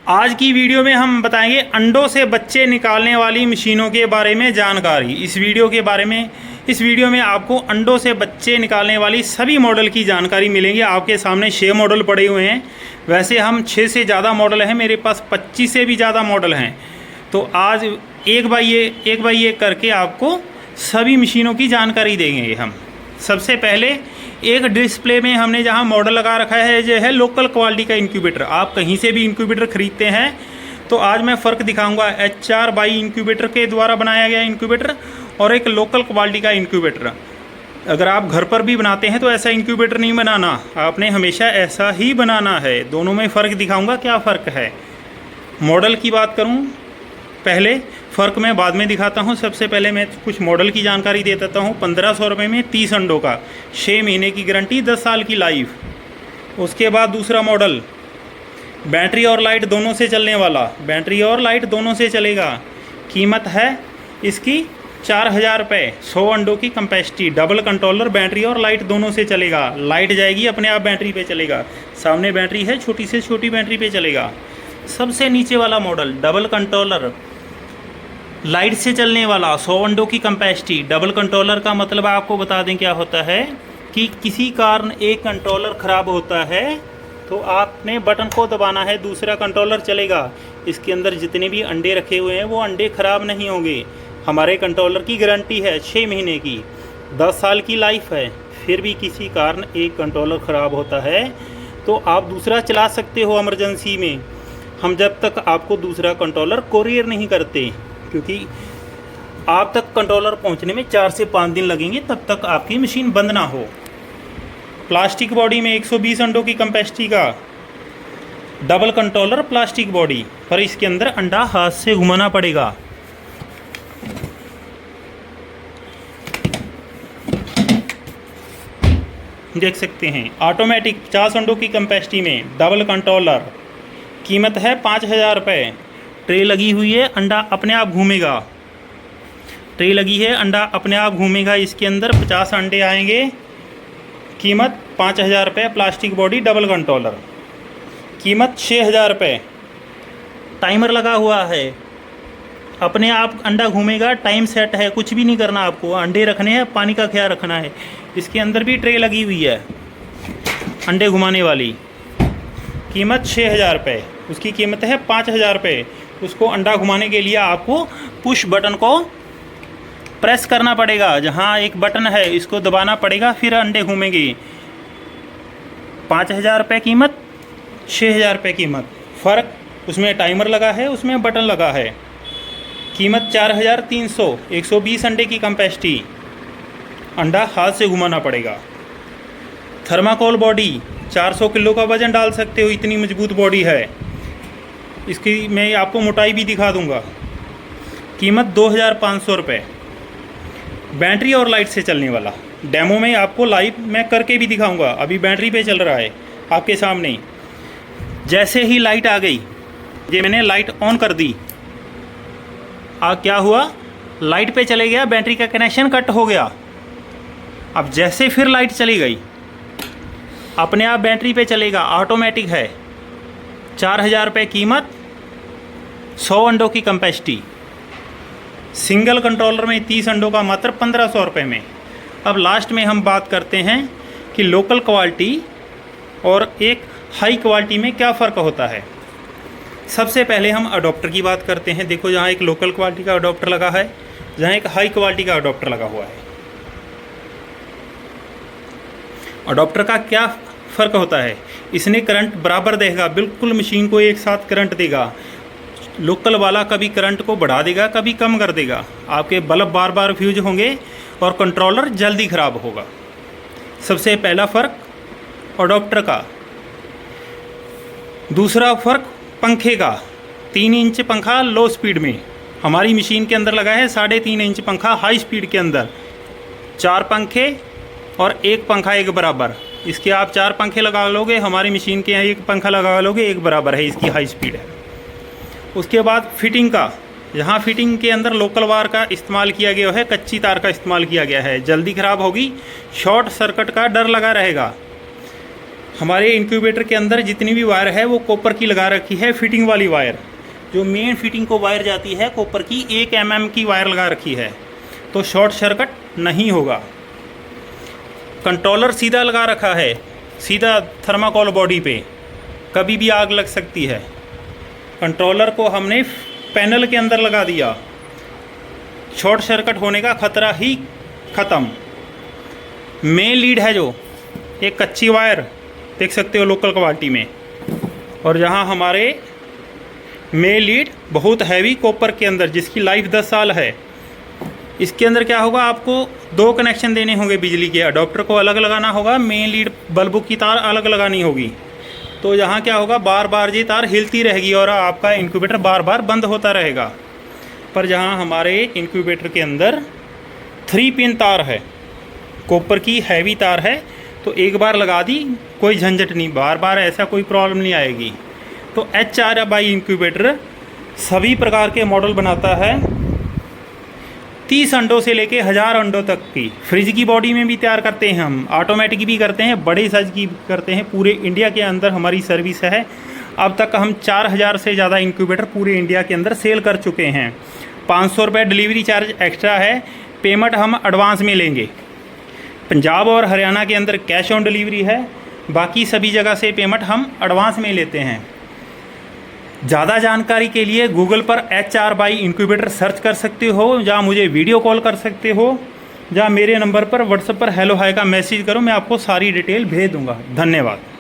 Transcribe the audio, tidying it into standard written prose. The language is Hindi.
आज की वीडियो में हम बताएंगे अंडों से बच्चे निकालने वाली मशीनों के बारे में जानकारी। इस वीडियो में आपको अंडों से बच्चे निकालने वाली सभी मॉडल की जानकारी मिलेंगी। आपके सामने 6 मॉडल पड़े हुए हैं। वैसे हम 6 से ज़्यादा मॉडल हैं, मेरे पास 25 से भी ज़्यादा मॉडल हैं। तो आज एक बाई एक करके आपको सभी मशीनों की जानकारी देंगे हम। सबसे पहले एक डिस्प्ले में हमने जहां मॉडल लगा रखा है जो है लोकल क्वालिटी का इंक्यूबेटर। आप कहीं से भी इंक्यूबेटर खरीदते हैं तो आज मैं फ़र्क दिखाऊंगा HR बाई इंक्यूबेटर के द्वारा बनाया गया इंक्यूबेटर और एक लोकल क्वालिटी का इंक्यूबेटर। अगर आप घर पर भी बनाते हैं तो ऐसा इंक्यूबेटर नहीं बनाना, आपने हमेशा ऐसा ही बनाना है। दोनों में फ़र्क दिखाऊँगा क्या फ़र्क है। मॉडल की बात करूँ पहले, फ़र्क मैं बाद में दिखाता हूँ। सबसे पहले मैं कुछ मॉडल की जानकारी दे देता हूँ। 1500 रुपये में 30 अंडों का, 6 महीने की गारंटी, 10 साल की लाइफ। उसके बाद दूसरा मॉडल बैटरी और लाइट दोनों से चलने वाला, बैटरी और लाइट दोनों से चलेगा। कीमत है इसकी 4000 रुपये। 100 अंडों की कैपेसिटी, डबल कंट्रोलर, बैटरी और लाइट दोनों से चलेगा। लाइट जाएगी अपने आप बैटरी पे चलेगा, सामने बैटरी है, छोटी से छोटी बैटरी पे चलेगा। सबसे नीचे वाला मॉडल डबल कंट्रोलर, लाइट से चलने वाला, 100 अंडों की कैपेसिटी। डबल कंट्रोलर का मतलब आपको बता दें क्या होता है कि किसी कारण एक कंट्रोलर ख़राब होता है तो आपने बटन को दबाना है, दूसरा कंट्रोलर चलेगा। इसके अंदर जितने भी अंडे रखे हुए हैं वो अंडे ख़राब नहीं होंगे। हमारे कंट्रोलर की गारंटी है 6 महीने की, 10 साल की लाइफ है। फिर भी किसी कारण एक कंट्रोलर ख़राब होता है तो आप दूसरा चला सकते हो इमरजेंसी में। हम जब तक आपको दूसरा कंट्रोलर कोरियर नहीं करते, क्योंकि आप तक कंट्रोलर पहुंचने में 4 से 5 दिन लगेंगे, तब तक आपकी मशीन बंद ना हो। प्लास्टिक बॉडी में 120 अंडों की कैपेसिटी का डबल कंट्रोलर, प्लास्टिक बॉडी, पर इसके अंदर अंडा हाथ से घुमाना पड़ेगा। देख सकते हैं ऑटोमेटिक 50 अंडों की कैपेसिटी में डबल कंट्रोलर। कीमत है 5000 रुपये। ट्रे लगी हुई है, अंडा अपने आप घूमेगा। ट्रे लगी है, अंडा अपने आप घूमेगा। इसके अंदर 50 अंडे आएंगे। कीमत 5000 रुपये। प्लास्टिक बॉडी, डबल कंट्रोलर, कीमत 6000 रुपये। टाइमर लगा हुआ है, अपने आप अंडा घूमेगा, टाइम सेट है, कुछ भी नहीं करना आपको। अंडे रखने हैं, पानी का ख्याल रखना है। इसके अंदर भी ट्रे लगी हुई है अंडे घुमाने वाली। कीमत 6000 रुपये। उसकी कीमत है 5000 रुपये। उसको अंडा घुमाने के लिए आपको पुश बटन को प्रेस करना पड़ेगा। जहाँ एक बटन है इसको दबाना पड़ेगा, फिर अंडे घूमेंगे। 5000 रुपये कीमत, 6000 रुपये कीमत। फ़र्क उसमें टाइमर लगा है, उसमें बटन लगा है। कीमत 4300, 120 अंडे की कैपेसिटी, अंडा हाथ से घुमाना पड़ेगा। थर्माकोल बॉडी, 400 किलो का वज़न डाल सकते हो, इतनी मजबूत बॉडी है। इसकी मैं आपको मोटाई भी दिखा दूंगा। कीमत 2500 रुपये। बैटरी और लाइट से चलने वाला, डेमो में आपको लाइव मैं करके भी दिखाऊंगा। अभी बैटरी पे चल रहा है आपके सामने। जैसे ही लाइट आ गई, ये मैंने लाइट ऑन कर दी, क्या हुआ, लाइट पे चले गया, बैटरी का कनेक्शन कट हो गया। अब जैसे फिर लाइट चली गई, अपने आप बैटरी पे चलेगा, ऑटोमेटिक है। 4000 रुपये कीमत, 100 अंडों की कैपेसिटी। सिंगल कंट्रोलर में 30 अंडों का मात्र 1500 रुपये में। अब लास्ट में हम बात करते हैं कि लोकल क्वालिटी और एक हाई क्वालिटी में क्या फ़र्क होता है। सबसे पहले हम अडोप्टर की बात करते हैं। देखो, जहाँ एक लोकल क्वालिटी का अडोप्टर लगा है, जहाँ एक हाई क्वालिटी का अडोप्टर लगा हुआ है। अडोप्टर का क्या फ़र्क होता है, इसने करंट बराबर देगा, बिल्कुल मशीन को एक साथ करंट देगा। लोकल वाला कभी करंट को बढ़ा देगा, कभी कम कर देगा। आपके बल्ब बार बार फ्यूज होंगे और कंट्रोलर जल्दी ख़राब होगा। सबसे पहला फ़र्क अडोप्टर का। दूसरा फ़र्क पंखे का। 3 इंच पंखा लो स्पीड में हमारी मशीन के अंदर लगा है, 3.5 इंच पंखा हाई स्पीड के अंदर। 4 पंखे और 1 पंखा एक बराबर। इसके आप 4 पंखे लगा लोगे, हमारी मशीन के यहाँ 1 पंखा लगा लोगे, एक बराबर है, इसकी हाई स्पीड है। उसके बाद फिटिंग का, यहाँ फिटिंग के अंदर लोकल वायर का इस्तेमाल किया गया है, कच्ची तार का इस्तेमाल किया गया है। जल्दी ख़राब होगी, शॉर्ट सर्किट का डर लगा रहेगा। हमारे इंक्यूबेटर के अंदर जितनी भी वायर है वो कॉपर की लगा रखी है, फिटिंग वाली वायर। जो मेन फिटिंग को वायर जाती है कॉपर की 1 mm की वायर लगा रखी है, तो शॉर्ट सर्किट नहीं होगा। कंट्रोलर सीधा लगा रखा है, सीधा थर्माकोल बॉडी पे, कभी भी आग लग सकती है। कंट्रोलर को हमने पैनल के अंदर लगा दिया, शॉर्ट सर्किट होने का खतरा ही ख़त्म। मेन लीड है जो एक कच्ची वायर देख सकते हो लोकल क्वालिटी में, और जहां हमारे मेन लीड बहुत हैवी कॉपर के अंदर जिसकी लाइफ 10 साल है। इसके अंदर क्या होगा, आपको 2 कनेक्शन देने होंगे बिजली के। अडॉप्टर को अलग लगाना होगा, मेन लीड बल्बों की तार अलग लगानी होगी। तो यहाँ क्या होगा, बार बार ये तार हिलती रहेगी और आपका इंक्यूबेटर बार बार बंद होता रहेगा। पर जहाँ हमारे इंक्यूबेटर के अंदर 3 पिन तार है, कॉपर की हैवी तार है, तो एक बार लगा दी कोई झंझट नहीं, बार बार ऐसा कोई प्रॉब्लम नहीं आएगी। तो HRBI इंक्यूबेटर सभी प्रकार के मॉडल बनाता है, 30 अंडों से लेके 1000 अंडों तक की। फ्रिज की बॉडी में भी तैयार करते हैं हम, ऑटोमेटिक भी करते हैं, बड़े साइज की करते हैं। पूरे इंडिया के अंदर हमारी सर्विस है। अब तक हम 4000 से ज़्यादा इंक्यूबेटर पूरे इंडिया के अंदर सेल कर चुके हैं। 500 रुपये डिलीवरी चार्ज एक्स्ट्रा है, पेमेंट हम एडवांस में लेंगे। पंजाब और हरियाणा के अंदर कैश ऑन डिलीवरी है, बाकी सभी जगह से पेमेंट हम एडवांस में लेते हैं। ज़्यादा जानकारी के लिए गूगल पर HRBI इंक्यूबेटर सर्च कर सकते हो, या मुझे वीडियो कॉल कर सकते हो, या मेरे नंबर पर व्हाट्सएप पर हेलो हाय का मैसेज करो, मैं आपको सारी डिटेल भेज दूँगा। धन्यवाद।